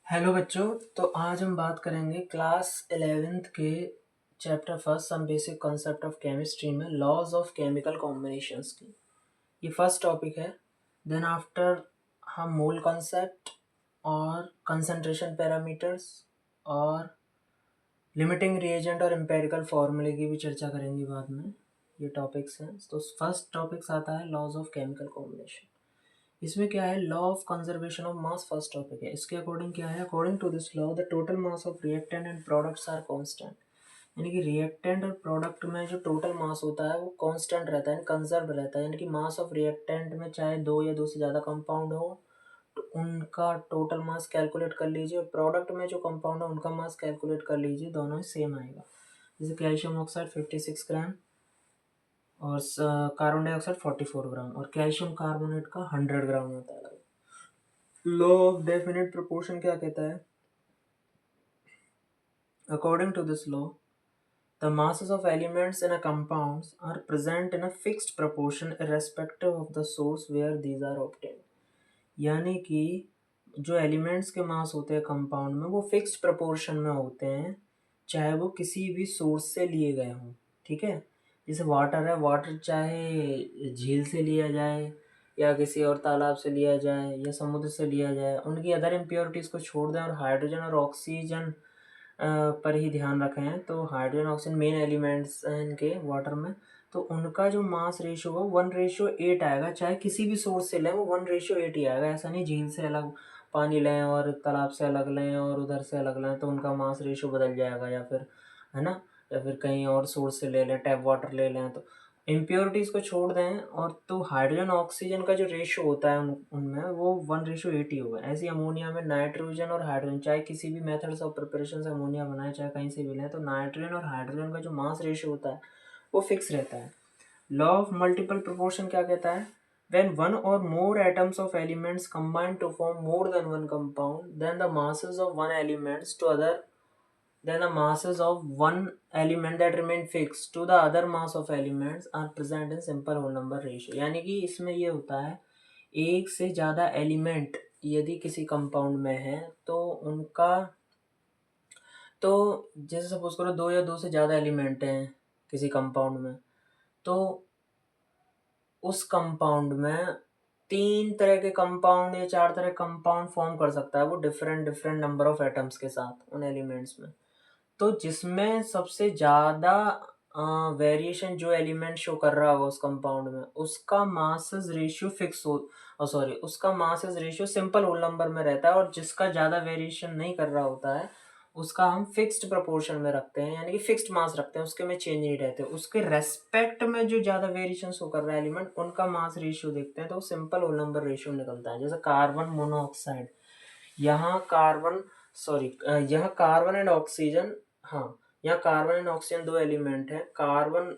Hello बच्चों। तो आज हम बात करेंगे क्लास 11th के chapter first some basic concept of chemistry में लॉज ऑफ केमिकल कॉम्बिनेशंस की। ये फर्स्ट टॉपिक है। देन आफ्टर हम मोल कॉन्सेप्ट और कंसंट्रेशन पैरामीटर्स और लिमिटिंग रिएजेंट और एम्पेरिकल फार्मूले की भी चर्चा करेंगे बाद में। ये टॉपिक्स हैं। तो फर्स्ट टॉपिक्स आता है लॉज ऑफ केमिकल कॉम्बिनेशन। इसमें क्या है, law of conservation of mass first topic है। इसके अकॉर्डिंग क्या है, according to this law the total mass of reactant and products are constant. यानी कि रिएक्टेंट और प्रोडक्ट में जो टोटल मास होता है वो कांस्टेंट रहता है, कंजर्व रहता है। यानी कि मास ऑफ रिएक्टेंट में चाहे दो या दो से ज़्यादा कंपाउंड हो तो उनका टोटल मास कैलकुलेट कर लीजिए, और प्रोडक्ट में जो कंपाउंड है उनका मास कैलकुलेट कर लीजिए, दोनों ही सेम आएगा। जैसे कैल्शियम ऑक्साइड 56 ग्राम और कार्बन डाइऑक्साइड 44 ग्राम और कैल्शियम कार्बोनेट का 100 ग्राम होता है। लॉ ऑफ डेफिनेट प्रोपोर्शन क्या कहता है, according to this law the masses of elements in a compounds are present in a fixed proportion irrespective of the source where these are obtained। यानी कि जो elements के मास होते हैं कंपाउंड में वो फिक्स्ड प्रोपोर्शन में होते हैं, चाहे वो किसी भी सोर्स से लिए गए हों। ठीक है, जैसे वाटर है, वाटर चाहे झील से लिया जाए या किसी और तालाब से लिया जाए या समुद्र से लिया जाए, उनकी अदर इम्प्योरिटीज़ को छोड़ दें और हाइड्रोजन और ऑक्सीजन पर ही ध्यान रखें। तो हाइड्रोजन ऑक्सीजन मेन एलिमेंट्स हैं इनके वाटर में, तो उनका जो मास रेशियो होगा 1:8 आएगा। चाहे किसी भी सोर्स से लें वो 1:8 ही आएगा। ऐसा नहीं झील से अलग पानी लें और तालाब से अलग लें और उधर से अलग लें तो उनका मास रेशियो बदल जाएगा, या फिर है ना, या फिर कहीं और सोर्स से ले लें, टैप वाटर ले लें। तो इम्प्योरिटीज़ को छोड़ दें और तो हाइड्रोजन ऑक्सीजन का जो रेशियो होता है उनमें वो 1:8 ही होगा। ऐसे अमोनिया में नाइट्रोजन और हाइड्रोजन, चाहे किसी भी मेथड्स ऑफ प्रिपरेशन से अमोनिया बनाए चाहे कहीं से भी लें, तो नाइट्रोजन और हाइड्रोजन का जो मास रेशियो होता है वो फिक्स रहता है। लॉ ऑफ मल्टीपल प्रोपोर्शन क्या कहता है, when one or more atoms of elements combine to form more than one compound then the masses of one elements to other then the masses of one element that remain fixed to the other mass of elements are present in simple whole number ratio। यानी कि इसमें ये होता है, एक से ज़्यादा element यदि किसी कंपाउंड में है तो उनका, तो जैसे सपोज करो दो या दो से ज़्यादा एलिमेंट हैं किसी कंपाउंड में, तो उस कंपाउंड में 3 तरह के कंपाउंड या 4 तरह के कंपाउंड फॉर्म कर सकता है वो different different number of atoms के साथ उन एलिमेंट्स में। तो जिसमें सबसे ज़्यादा वेरिएशन जो एलिमेंट शो कर रहा होगा उस कंपाउंड में उसका मासेस रेशियो फिक्स हो, सॉरी उसका masses ratio simple whole number में रहता है, और जिसका ज़्यादा वेरिएशन नहीं कर रहा होता है उसका हम फिक्स्ड प्रोपोर्शन में रखते हैं, यानी कि फिक्स्ड मास रखते हैं, उसके में चेंज नहीं रहते। उसके रेस्पेक्ट में जो ज़्यादा वेरिएशन शो कर रहा है एलिमेंट उनका मास रेशियो देखते हैं तो सिंपल होल नंबर रेशियो निकलता है। जैसे कार्बन मोनोऑक्साइड, यहाँ कार्बन यहाँ कार्बन एंड ऑक्सीजन, हाँ यहाँ कार्बन एंड ऑक्सीजन दो एलिमेंट हैं। कार्बन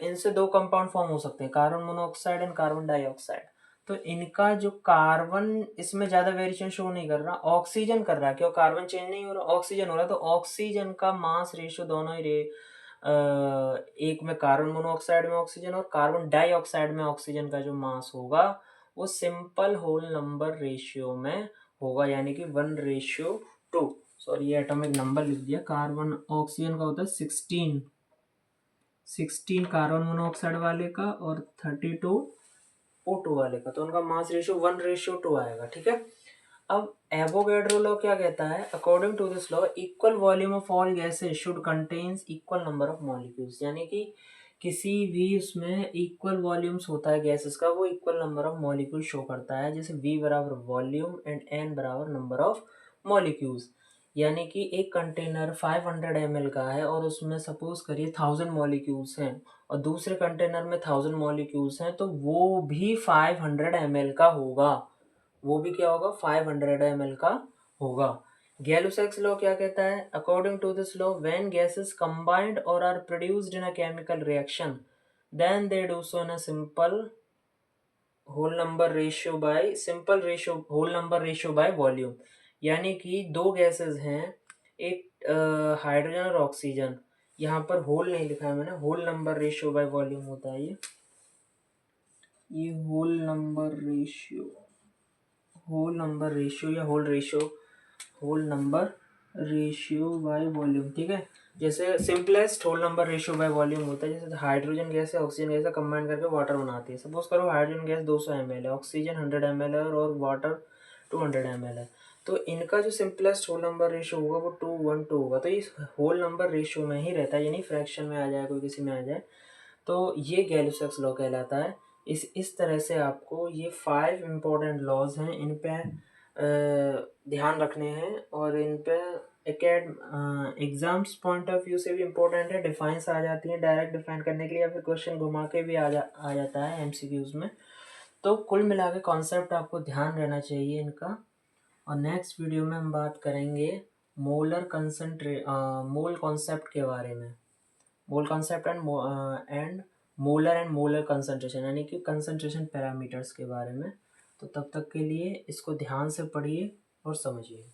इनसे दो कंपाउंड फॉर्म हो सकते हैं, carbon monoxide and carbon dioxide. तो इनका जो कार्बन इसमें ज़्यादा वेरिएशन शो नहीं कर रहा, ऑक्सीजन कर रहा है, क्यों कार्बन चेंज नहीं हो रहा, ऑक्सीजन हो रहा है। तो ऑक्सीजन का मास रेशियो दोनों ही एक में कार्बन मोनोऑक्साइड में ऑक्सीजन और कार्बन डाइऑक्साइड में ऑक्सीजन का जो मास होगा वो सिंपल होल नंबर रेशियो में होगा, यानी कि 1:2। सॉरी ये एटॉमिक नंबर लिख दिया। कार्बन ऑक्सीजन का होता है 16 कार्बन मोनोऑक्साइड वाले का और 32 O2 वाले का, तो उनका मास रेशियो 1:2 आएगा। ठीक है, अब एवोगैड्रो लॉ क्या कहता है, according to this law equal volume of all gases should contains equal number of molecules. यानी कि किसी भी उसमें इक्वल वॉल्यूम्स होता है गैसेस का, वो equal number of molecule show करता है। जैसे V बराबर वॉल्यूम एंड N बराबर नंबर ऑफ मॉलिक्यूल्स। यानी कि एक कंटेनर 500 ml का है और उसमें सपोज करिए 1000 मॉलिक्यूल्स हैं और दूसरे कंटेनर में 1000 मॉलिक्यूल्स हैं, तो वो भी 500 ml का होगा, वो भी क्या होगा 500 ml का होगा। गैलो-सैक्स लॉ क्या कहता है, according to this law when gases combined और are produced in a chemical reaction then they do so in a simple whole number ratio by volume. यानी कि दो गैसेस हैं, एक हाइड्रोजन और ऑक्सीजन, यहाँ पर होल नहीं लिखा है मैंने, whole number ratio by volume होता है ये whole number ratio whole number ratio या whole number ratio by volume, ठीक है। जैसे simplest whole number ratio by volume होता है, जैसे हाइड्रोजन गैस या ऑक्सीजन गैस कंबाइन करके वाटर बनाती है। सपोज करो हाइड्रोजन गैस 200 ml है, ऑक्सीजन 100 ml है और वाटर 200 ml है, तो इनका जो सिंपलेस्ट होल नंबर रेशियो होगा वो 2:1:2 होगा। तो इस होल नंबर रेशियो में ही रहता है, यानी फ्रैक्शन में आ जाए, कोई किसी में आ जाए, तो ये गैलो-सेक्स लॉ कहलाता है। इस तरह से आपको ये 5 इम्पोर्टेंट लॉज हैं, इन पे ध्यान रखने हैं और इन पे एग्जाम्स पॉइंट ऑफ व्यू से भी इम्पोर्टेंट है। डिफाइंस आ जाती हैं डायरेक्ट डिफाइन करने के लिए, या फिर क्वेश्चन घुमा के भी आ जाता है एमसीक्यूज में। तो कुल मिला के कॉन्सेप्ट आपको ध्यान रहना चाहिए इनका। और नेक्स्ट वीडियो में हम बात करेंगे मोल कॉन्सेप्ट के बारे में, mole concept and molar concentration, यानी कि कंसंट्रेशन पैरामीटर्स के बारे में। तो तब तक के लिए इसको ध्यान से पढ़िए और समझिए।